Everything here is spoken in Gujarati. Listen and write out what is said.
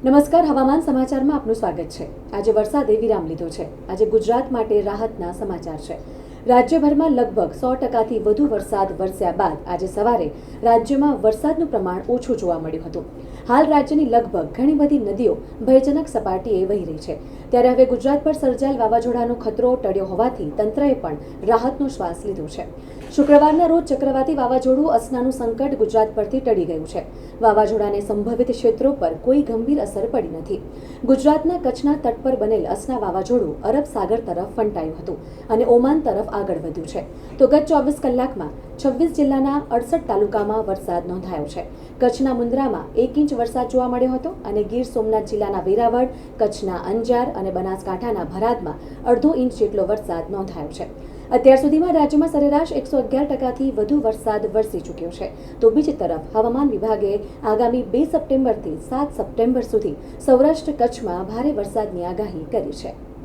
નમસ્કાર, હવામાન સમાચારમાં આપનું સ્વાગત છે। આજે વરસાદે વિરામ લીધો છે। આજે ગુજરાત માટે રાહતના સમાચાર છે। રાજ્યભરમાં લગભગ 100%થી વધુ વરસાદ વરસ્યા બાદ આજે સવારે રાજ્યમાં વરસાદનું પ્રમાણ ઓછું જોવા મળ્યું હતું। હાલ રાજ્યની લગભગ ઘણી બધી નદીઓ ભયજનક સપાટીએ વહી રહી છે। ત્યારે હવે ગુજરાત પર સર્જાયેલ વાવાઝોડાનો ખતરો ટળ્યો હોવાથી તંત્રએ પણ રાહતનો શ્વાસ લીધો છે। શુક્રવારના રોજ ચક્રવાતી વાવાઝોડું અસનાનું સંકટ ગુજરાત પરથી ટળી ગયું છે। વાવાઝોડાને સંભવિત ક્ષેત્રો પર કોઈ ગંભીર અસર પડી નથી। ગુજરાતના કચ્છના તટ પર બનેલ અસના વાવાઝોડું અરબ સાગર તરફ ફંટાયું હતું અને ઓમાન તરફ આગળ વધ્યું છે। તો ગત 24 કલાકમાં 26 જિલ્લાના 68 તાલુકામાં વરસાદ નોંધાયો છે। કચ્છના મુન્દ્રામાં 1 ઇંચ વરસાદ જોવા મળ્યો હતો અને ગીર સોમનાથ જિલ્લાના વેરાવળ, કચ્છના અંજાર અને બનાસકાંઠાના ભરાદમાં 1/2 ઇંચ જેટલો વરસાદ નોંધાયો છે। અત્યાર સુધીમાં રાજ્યમાં સરેરાશ 111%થી વધુ વરસાદ વરસી ચૂક્યો છે। તો બીજી તરફ હવામાન વિભાગે આગામી 2 સપ્ટેમ્બરથી 7 સપ્ટેમ્બર સુધી સૌરાષ્ટ્ર કચ્છમાં ભારે વરસાદની આગાહી કરી છે।